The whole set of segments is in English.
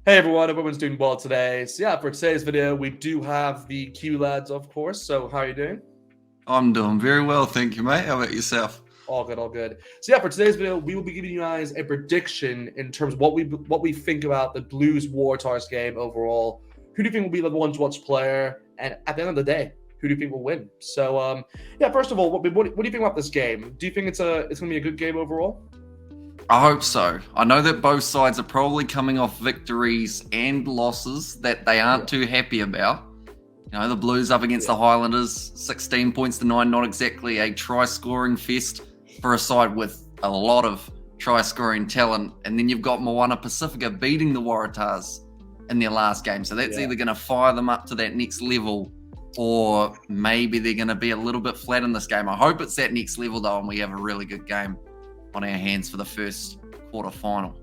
Hey everyone, everyone's doing well today. So yeah, for today's video, we do have the Q lads, of course. So how are you doing? I'm doing very well, thank you, mate. How about yourself? All good, all good. So yeah, for today's video, we will be giving you guys a prediction in terms of what we think about the Blues Waratahs game overall. Who do you think will be the one to watch player? And at the end of the day, who do you think will win? So yeah, first of all, what do you think about this game? Do you think it's going to be a good game overall? I hope so. I know that both sides are probably coming off victories and losses that they aren't too happy about. You know, the Blues up against the Highlanders, 16 points to 9, not exactly a try-scoring fest for a side with a lot of try-scoring talent. And then you've got Moana Pacifica beating the Waratahs in their last game. So that's either going to fire them up to that next level, or maybe they're going to be a little bit flat in this game. I hope it's that next level, though, and we have a really good game on our hands for the first quarter final.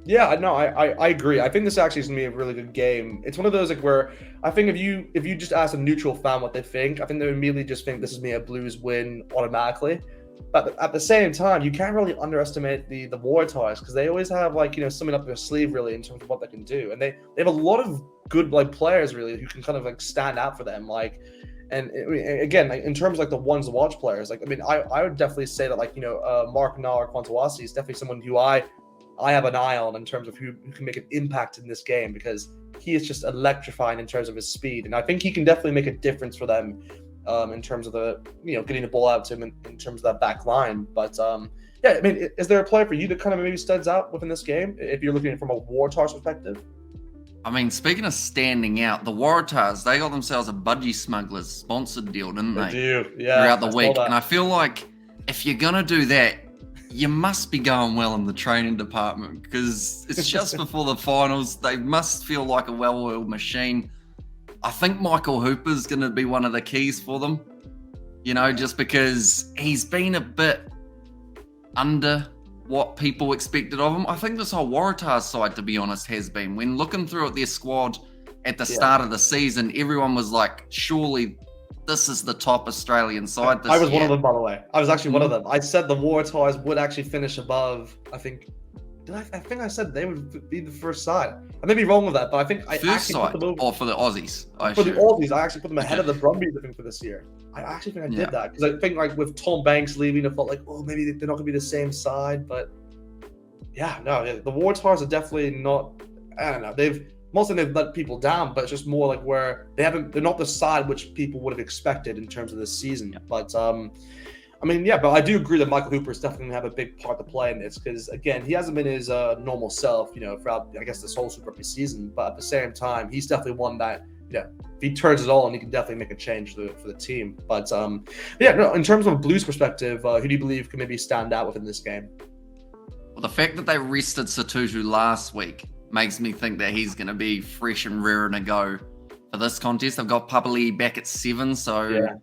Yeah, no, I agree. I think this actually is gonna be a really good game. It's one of those like where I think if you just ask a neutral fan what they think, I think they immediately just think this is me a Blues win automatically. But at the same time, you can't really underestimate the Waratahs because they always have something up their sleeve really in terms of what they can do, and they have a lot of good players really who can kind of stand out for them And again, in terms of the ones to watch players, I would definitely say that Mark Nar Kwantawasi is definitely someone who I have an eye on in terms of who can make an impact in this game, because he is just electrifying in terms of his speed, and I think he can definitely make a difference for them in terms of getting the ball out to him in terms of that back line. But yeah, I mean, is there a player for you that kind of maybe stands out within this game if you're looking at it from a Waratahs perspective? I mean, speaking of standing out, the Waratahs, they got themselves a Budgie Smugglers sponsored deal, didn't they? They do, yeah. Throughout the week. And I feel like if you're going to do that, you must be going well in the training department, because it's just before the finals. They must feel like a well-oiled machine. I think Michael Hooper's going to be one of the keys for them, just because he's been a bit under what people expected of him. I think this whole Waratahs side, to be honest, has been. When looking through at their squad at the start of the season, everyone was like, surely this is the top Australian side this year. I was one of them, by the way. I was actually one of them. I said the Waratahs would actually finish above, I think I said they would be the first side. I may be wrong with that, but I think I actually put them over. Or for the Aussies. For the Aussies, I actually put them ahead of the Brumbies, I think, for this year. I actually think I did that, because I think with Tom Banks leaving, I felt like, maybe they're not going to be the same side. But yeah, no, the Waratahs are definitely not. I don't know. They've let people down, but it's just more like where they're not the side which people would have expected in terms of this season. But I mean, yeah, but I do agree that Michael Hooper is definitely going to have a big part to play in this, because, again, he hasn't been his normal self, throughout, I guess, this whole Super Rugby season. But at the same time, he's definitely one that, if he turns it on, he can definitely make a change for the team. But, yeah, no, in terms of a Blues perspective, who do you believe can maybe stand out within this game? Well, the fact that they rested Satutu last week makes me think that he's going to be fresh and raring to go for this contest. They've got Papali back at 7, so... Yeah.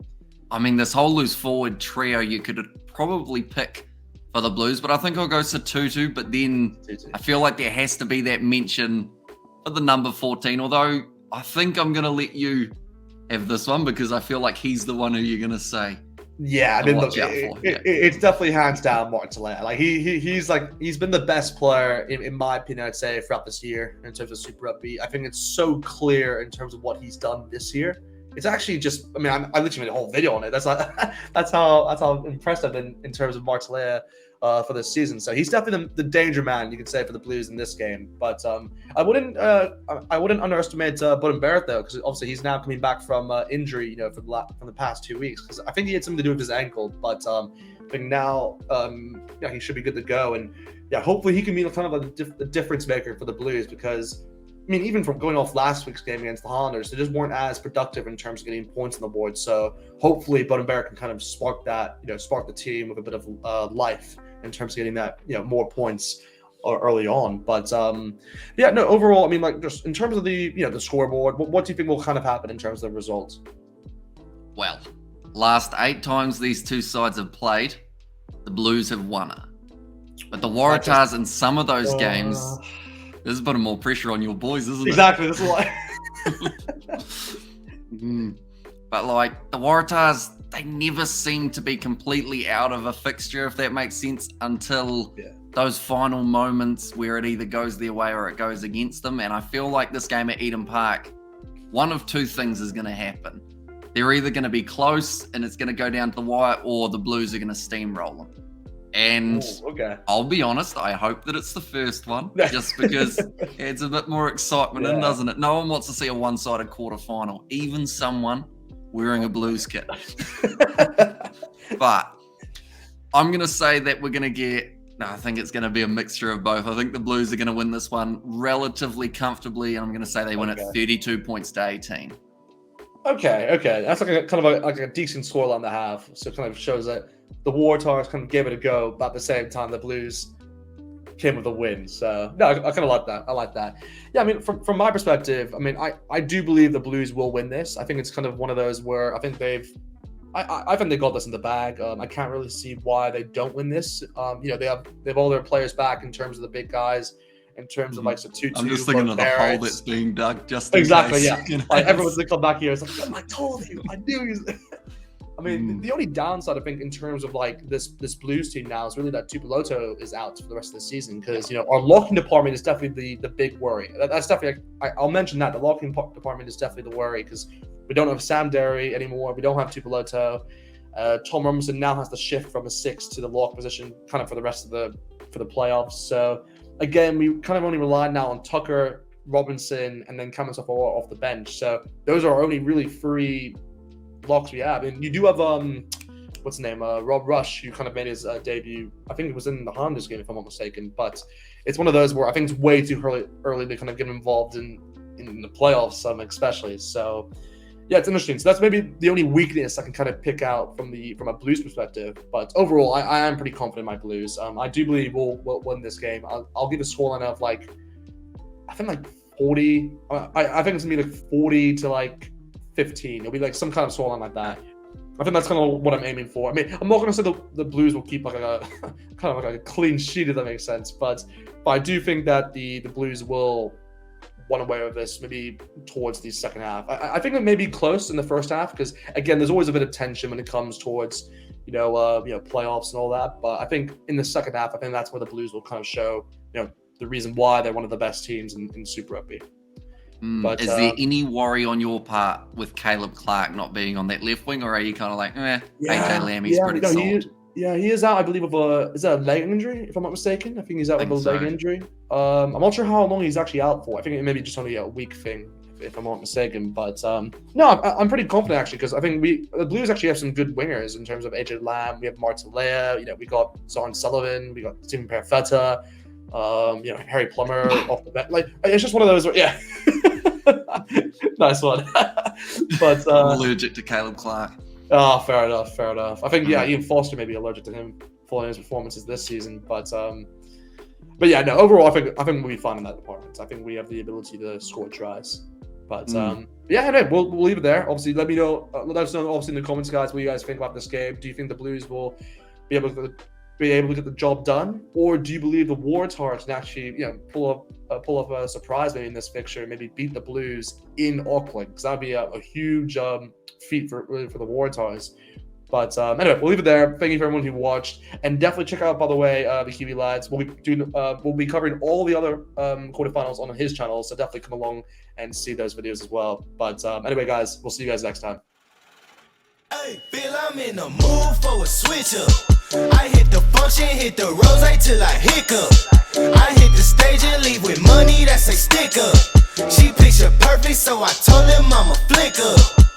I mean, this whole loose forward trio you could probably pick for the Blues, but I think I'll go Satutu. But then I feel like there has to be that mention for the number 14, although I think I'm going to let you have this one, because I feel like he's the one who you're going to say. Yeah, I mean, look, it's definitely hands down Martin Talea. Like he's been the best player in my opinion, I'd say, throughout this year in terms of Super Rugby. I think it's so clear in terms of what he's done this year. It's actually just, I mean, I literally made a whole video on it. That's how impressed I've been in terms of Mark Talea for this season. So he's definitely the danger man, you could say, for the Blues in this game. But I wouldn't underestimate Budden Barrett, though, because obviously he's now coming back from injury, from the past 2 weeks, because I think he had something to do with his ankle. But I think now he should be good to go, and hopefully he can be kind of a difference maker for the Blues, because I mean, even from going off last week's game against the Highlanders, they just weren't as productive in terms of getting points on the board. So hopefully Budden Barrett can kind of spark the team with a bit of life in terms of getting that, more points early on. But overall, I mean, just in terms of the scoreboard, what do you think will kind of happen in terms of the results? Well, last 8 times these two sides have played, the Blues have won it. But the Waratahs in some of those games... There's a bit of more pressure on your boys, isn't it? Exactly, that's why. But the Waratahs, they never seem to be completely out of a fixture, if that makes sense, until those final moments where it either goes their way or it goes against them. And I feel like this game at Eden Park, one of two things is going to happen. They're either going to be close and it's going to go down to the wire, or the Blues are going to steamroll them. And I'll be honest, I hope that it's the first one, just because it adds a bit more excitement in, doesn't it? No one wants to see a one-sided quarterfinal, even someone wearing a Blues kit. But I'm going to say that we're going to get, I think it's going to be a mixture of both. I think the Blues are going to win this one relatively comfortably, and I'm going to say they win it 32 points to 18. Okay. That's like a decent scoreline to have. So it kind of shows that the Waratahs kind of gave it a go, but at the same time, the Blues came with a win. So no, I kind of like that. I like that. Yeah, I mean, from my perspective, I mean, I do believe the Blues will win this. I think it's kind of one of those where I think I think they got this in the bag. I can't really see why they don't win this. You know, they have all their players back in terms of the big guys. In terms of like Tutu, I'm just thinking of the hole that's being dug. Just exactly, in case, yeah. Like, everyone's gonna come back here. It's like, I told you, I knew you. I mean, the only downside I think in terms of like this Blues team now is really that Tupuloto is out for the rest of the season, because you know our locking department is definitely the big worry. That's definitely I'll mention that the locking department is definitely the worry, because we don't have Sam Derry anymore. We don't have Tupuloto. Tom Robinson now has to shift from a 6 to the lock position, kind of for the rest of the playoffs. So. Again, we kind of only rely now on Tucker, Robinson, and then Cameron off the bench. So those are our only really free locks we have. And you do have what's his name, Rob Rush, who kind of made his debut. I think it was in the Highlanders game, if I'm not mistaken. But it's one of those where I think it's way too early to kind of get involved in the playoffs, especially. So yeah, it's interesting. So that's maybe the only weakness I can kind of pick out from a Blues perspective. But overall, I am pretty confident in my Blues. I do believe we'll win this game. I'll give a scoreline of I think 40. I think it's gonna be 40 to 15. It'll be some kind of scoreline like that. I think that's kind of what I'm aiming for. I mean, I'm not gonna say the Blues will keep a kind of a clean sheet, if that makes sense. But I do think that the Blues will one away with this, maybe towards the second half. I think it may be close in the first half, because again, there's always a bit of tension when it comes towards playoffs and all that. But I think in the second half, I think that's where the Blues will kind of show the reason why they're one of the best teams in Super Rugby. But is there any worry on your part with Caleb Clark not being on that left wing, or are you kind of AJ Lammy's pretty solid? He is out, I believe, is that a leg injury, if I'm not mistaken? I think he's out with a leg injury. I'm not sure how long he's actually out for. I think it may be just only a week thing, if I'm not mistaken. But no, I'm pretty confident, actually, because I think the Blues actually have some good wingers in terms of AJ Lamb. We have Martelea, we got Zorn Sullivan, we got Stephen Perifetta, Harry Plummer off the bench. It's just one of those where, yeah. Nice one. But I'm allergic to Caleb Clark. Oh, fair enough. I think, Ian Foster may be allergic to him following his performances this season. But yeah, no, overall, I think we'll be fine in that department. I think we have the ability to score tries. But yeah, no, we'll leave it there. Obviously, let us know, obviously, in the comments, guys, what you guys think about this game. Do you think the Blues will be able to get the job done, or do you believe the Waratahs can actually, pull up a surprise maybe in this fixture, and maybe beat the Blues in Auckland? Because that'd be a huge feat for the Waratahs. But anyway, we'll leave it there. Thank you for everyone who watched, and definitely check out, by the way, the Kiwi lads. We'll be covering all the other quarterfinals on his channel, so definitely come along and see those videos as well. But anyway, guys, we'll see you guys next time. Hey, feel I'm in the mood for a switch up. I hit the function, hit the rose till I hiccup. I hit the stage and leave with money that's a stick up. She picture perfect, so I told him I'm a flick up.